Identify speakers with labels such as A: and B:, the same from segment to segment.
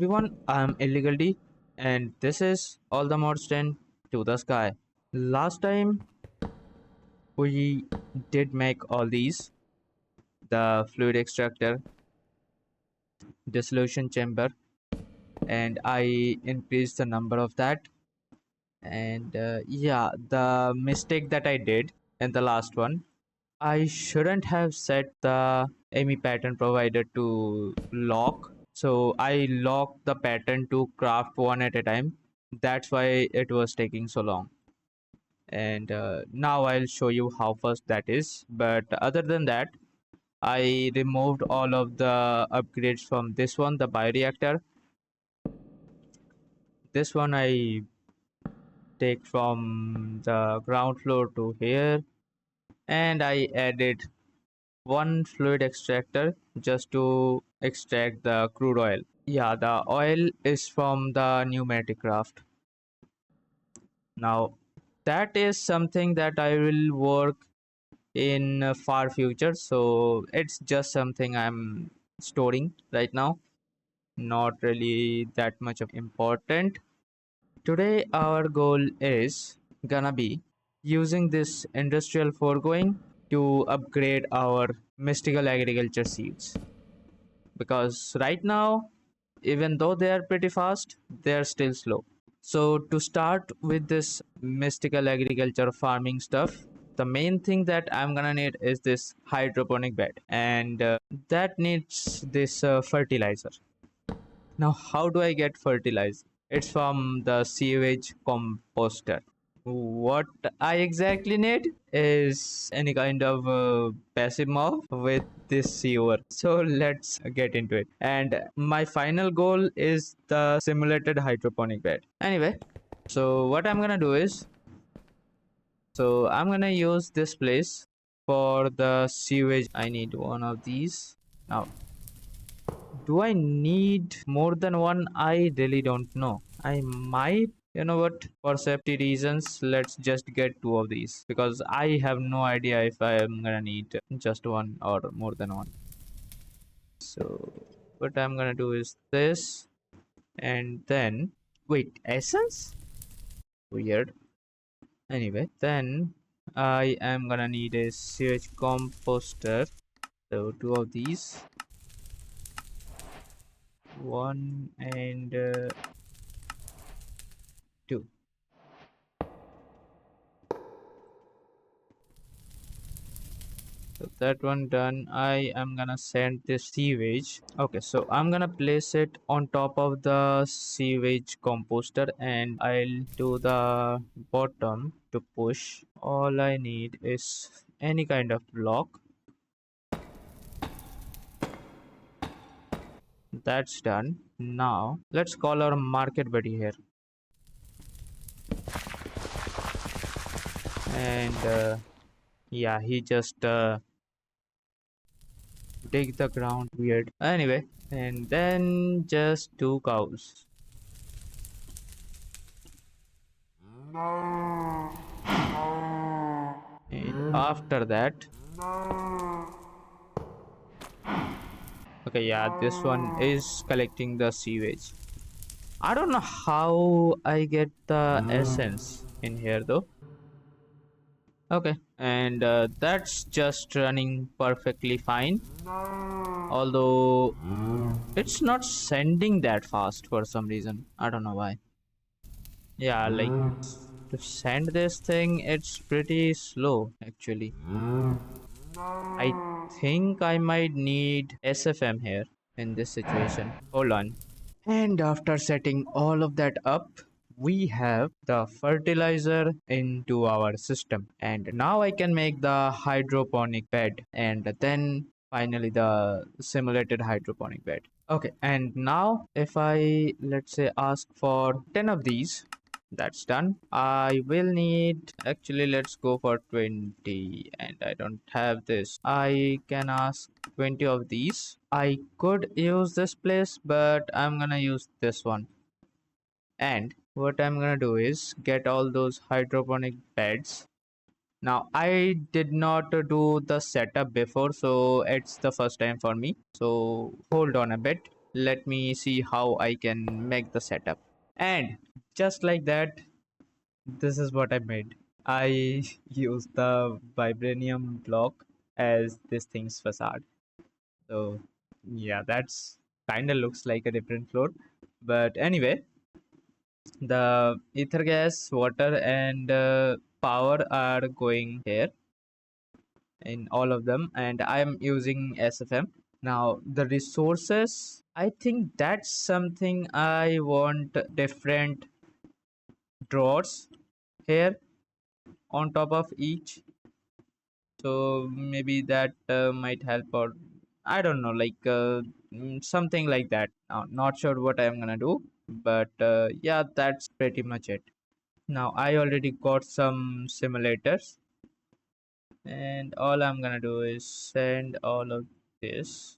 A: everyone, I'm Illegal D and this is Allthemods10 to the Sky. Last time we did make all these, the fluid extractor, dissolution chamber, and I increased the number of that. And yeah, the mistake that I did in the last one, I shouldn't have set the AMI pattern provider to lock. So I locked the pattern to craft one at a time. That's why it was taking so long. And now I'll show you how fast that is. But other than that, I removed all of the upgrades from this one, the bioreactor. This one I take from the ground floor to here, and I added one fluid extractor just to extract the crude oil. Yeah, the oil is from the pneumatic craft. Now that is something that I will work in far future, so it's just something I'm storing right now, not really that much of important. Today our goal is gonna be using this industrial foregoing to upgrade our mystical agriculture seeds, because right now, even though they are pretty fast, they are still slow. So to start with this mystical agriculture farming stuff, the main thing that I'm gonna need is this hydroponic bed, and that needs this fertilizer. Now how do I get fertilizer? It's from the sewage composter. What I exactly need is any kind of passive mob with this sewer. So let's get into it. And my final goal is the simulated hydroponic bed. Anyway, so what I'm gonna do is, so I'm gonna use this place for the sewage. I need one of these. Now, do I need more than one? I really don't know. I might, you know what, for safety reasons, let's just get two of these, because I have no idea if I am gonna need just one or more than one. So what I'm gonna do is this, and then wait, essence? Weird. Anyway, then I am gonna need a sewage composter. So two of these, one and two. So that one done. I am gonna send this sewage. Okay, so I'm gonna place it on top of the sewage composter, and I'll do the bottom to push. All I need is any kind of block. That's done. Now let's call our market buddy here, and yeah, he just dig the ground weird. Anyway, and then just two cows. And after that, okay, yeah, this one is collecting the sewage. I don't know how I get the essence in here though. Okay, and that's just running perfectly fine. Although it's not sending that fast for some reason. I don't know why. Yeah, like to send this thing, it's pretty slow actually. I think I might need SFM here in this situation. Hold on. And after setting all of that up, we have the fertilizer into our system. And now I can make the hydroponic bed, and then finally the simulated hydroponic bed. Okay, and now if I, let's say, ask for 10 of these, that's done. I will need, actually let's go for 20, and I don't have this. I can ask 20 of these. I could use this place, but I'm gonna use this one. And what I'm gonna do is get all those hydroponic beds. Now I did not do the setup before, so it's the first time for me, so hold on a bit. let me see how I can make the setup. And just like that, this is what I made. I used the vibranium block as this thing's facade. So yeah, that's kind of looks like a different floor. But anyway, the ether gas, water, and power are going here in all of them, and I'm using SFM. Now the resources, I think that's something I want different drawers here on top of each. So maybe that might help, or I don't know, like something like that. Not sure what I'm gonna do, but yeah, that's pretty much it. Now I already got some simulators, and all I'm gonna do is send all of this.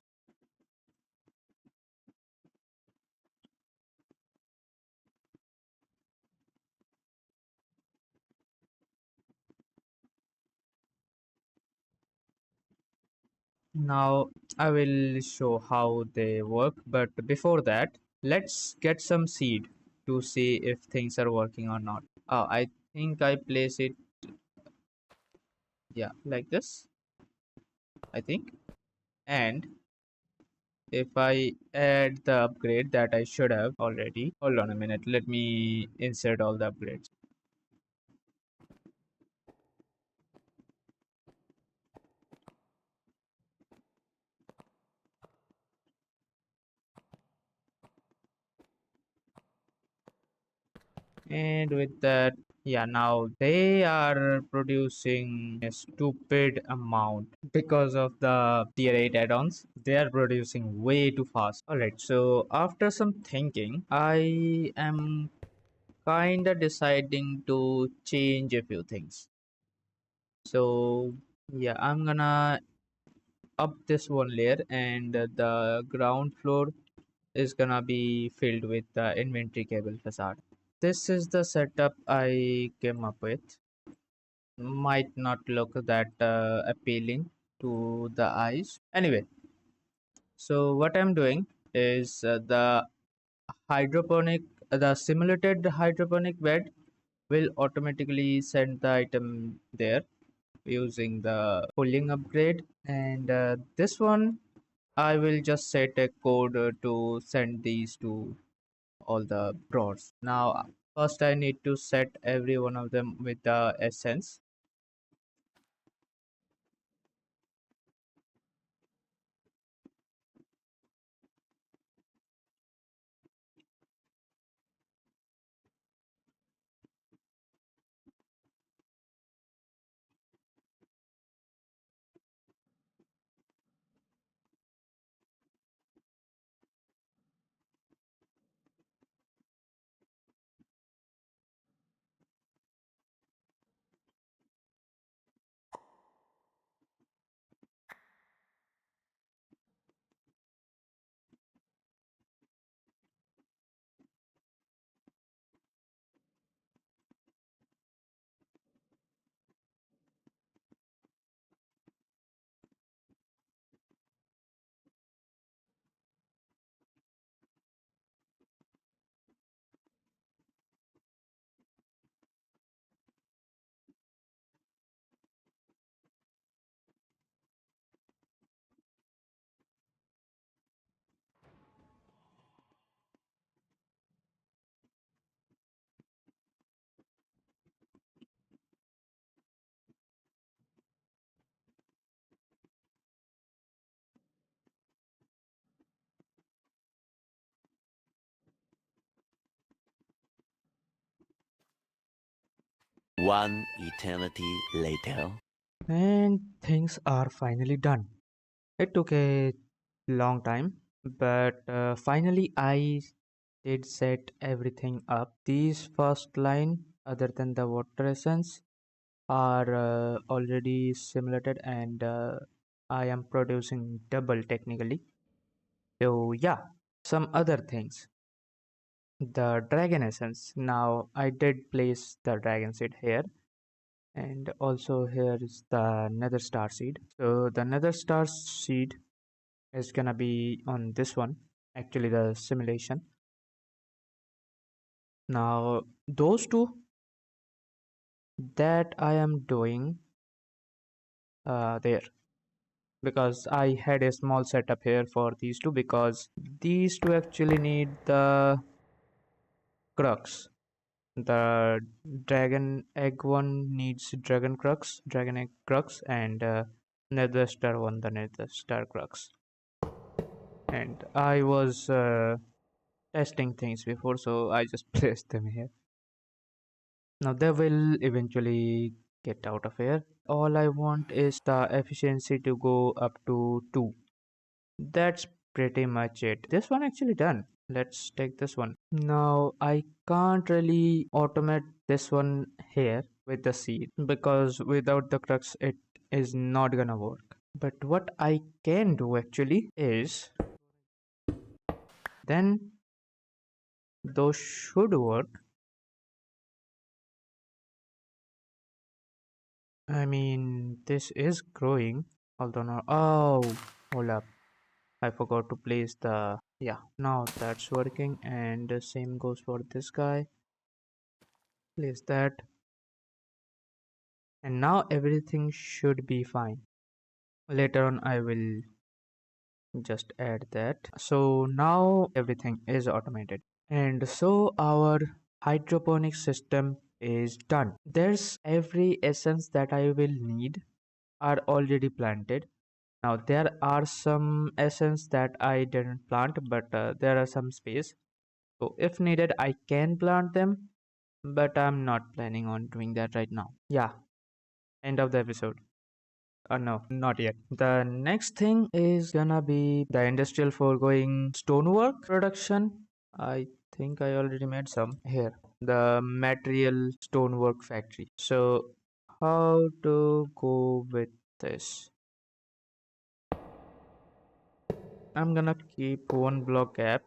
A: Now I will show how they work, but before that, let's get some seed to see if things are working or not. I think I place it, yeah, like this, I think. And if I add the upgrade that I should have already, hold on a minute, let me insert all the upgrades. And with that, yeah, now they are producing a stupid amount because of the tier 8 add-ons. They are producing way too fast. Alright, so after some thinking, I am kinda deciding to change a few things. So yeah, I'm gonna up this one layer, and the ground floor is gonna be filled with the inventory cable facade. This is the setup I came up with. Might not look that appealing to the eyes. Anyway, so what I'm doing is hydroponic, the simulated hydroponic bed will automatically send the item there using the pulling upgrade. And this one, I will just set a code to send these to all the drawers. Now, first I need to set every one of them with the essence.
B: One eternity later.
A: And things are finally done. It took a long time, but finally I did set everything up. These first line, other than the water essence, are already simulated, and I am producing double technically. So yeah, some other things. The dragon essence. Now I did place the dragon seed here, and also here is the nether star seed. So the nether star seed is gonna be on this one. actually the simulation. Now those two that I am doing there, because I had a small setup here for these two, because these two actually need the crux. The dragon egg one needs dragon egg crux, and nether star one the nether star crux. And I was testing things before, so I just placed them here. Now they will eventually get out of here. All I want is the efficiency to go up to 2. That's pretty much it. This one actually done. Let's take this one. Now I can't really automate this one here with the seed, because without the crux it is not gonna work. But what I can do actually is, then those should work. I mean, this is growing, although not. Oh, hold up. I forgot to place the. Yeah, now that's working, and the same goes for this guy. Place that, and now everything should be fine. Later on, I will just add that. So now everything is automated, and so our hydroponic system is done. There's every essence that I will need are already planted. Now there are some essence that I didn't plant, but there are some space. So if needed, I can plant them, but I'm not planning on doing that right now. Yeah, end of the episode. No, not yet. The next thing is gonna be the industrial foregoing stonework production. I think I already made some here. The material stonework factory. So how to go with this? I'm gonna keep one block gap,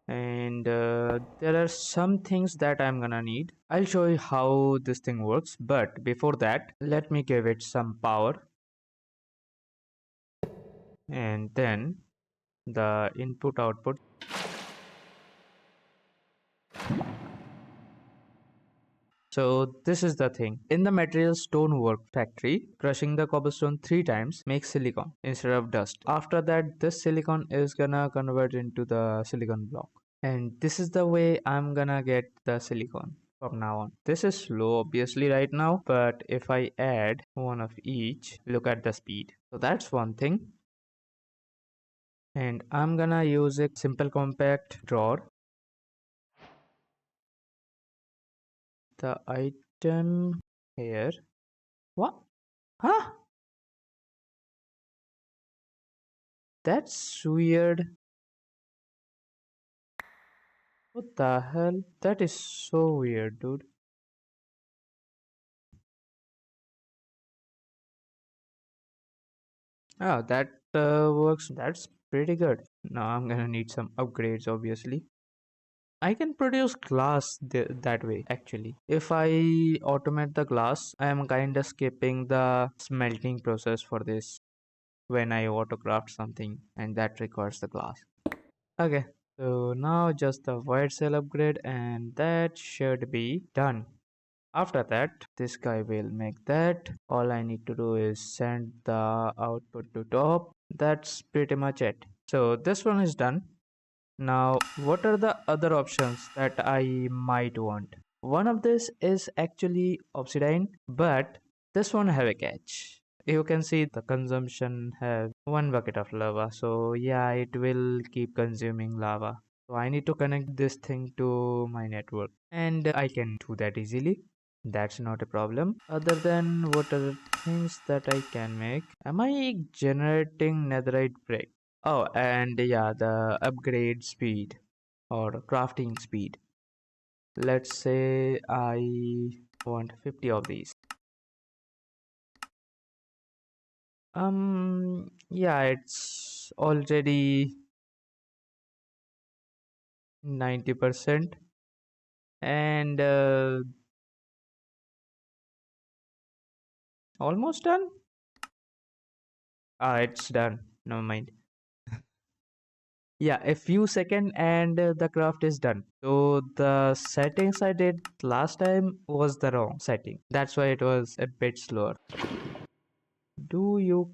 A: and there are some things that I'm gonna need. I'll show you how this thing works, but before that, let me give it some power, and then the input output. So this is the thing. In the material stonework factory, crushing the cobblestone 3 times makes silicon instead of dust. After that, this silicon is gonna convert into the silicon block. And this is the way I'm gonna get the silicon from now on. This is slow obviously right now, but if I add one of each, look at the speed. So that's one thing. And I'm gonna use a simple compact drawer. The item here. What? Huh? That's weird. What the hell? That is so weird, dude. Oh, that works. That's pretty good. Now I'm gonna need some upgrades, obviously. I can produce glass that way, actually. If I automate the glass, I am kinda skipping the smelting process for this when I autocraft something, and that requires the glass. Okay, so now just the white cell upgrade, and that should be done. After that, this guy will make that. All I need to do is send the output to top. That's pretty much it. So this one is done. Now, what are the other options that I might want? One of this is actually obsidian, but this one have a catch. You can see the consumption have 1 bucket of lava. So yeah, it will keep consuming lava. So I need to connect this thing to my network, and I can do that easily. That's not a problem. Other than what other things that I can make? Am I generating netherite brick? Oh, and yeah, the upgrade speed or crafting speed. Let's say I want 50 of these. Yeah, it's already 90%, and almost done. Ah, it's done. Never mind. Yeah, a few seconds and the craft is done. So the settings I did last time was the wrong setting. That's why it was a bit slower. Do you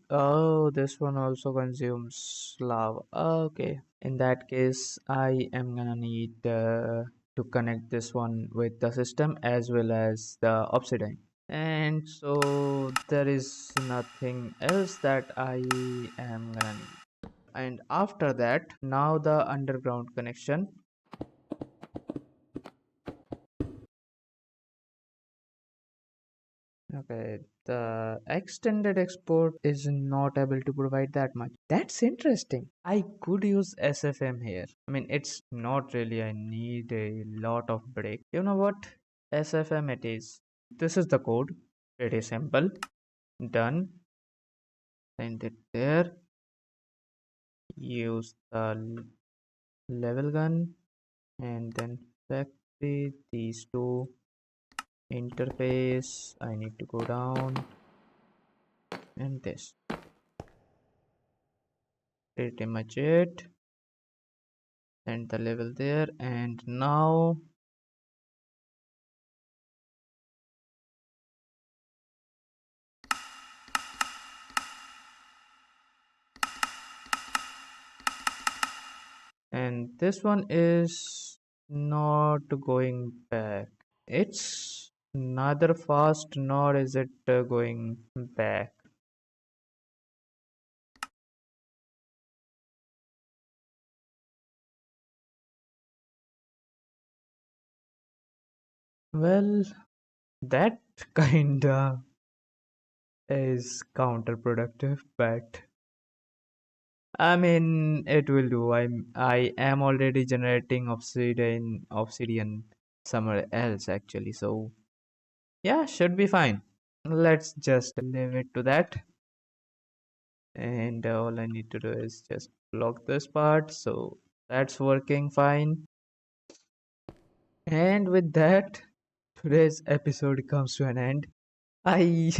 A: Oh, this one also consumes lava. Okay. In that case, I am gonna need to connect this one with the system as well as the obsidian. And so there is nothing else that I am gonna need. And after that, now the underground connection. Okay, the extended export is not able to provide that much. That's interesting. I could use SFM here. I mean, it's not really, I need a lot of break. You know what? SFM it is. This is the code. Pretty simple. Done. Send it there. Use the level gun and then factory these two interface. I need to go down and this. Pretty much it. And the level there, and now and this one is not going back. It's neither fast nor is it going back. Well, that kinda is counterproductive, but I mean it will do. I am already generating obsidian somewhere else actually, so yeah, should be fine. Let's just leave it to that. And all I need to do is just block this part, so that's working fine. And with that, today's episode comes to an end. I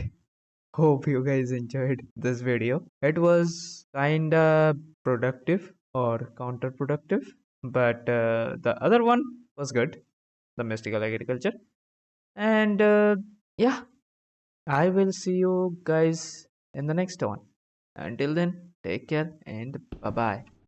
A: hope you guys enjoyed this video. It was kinda productive or counterproductive, but the other one was good, the mystical agriculture. And yeah, I will see you guys in the next one. Until then, take care and bye bye.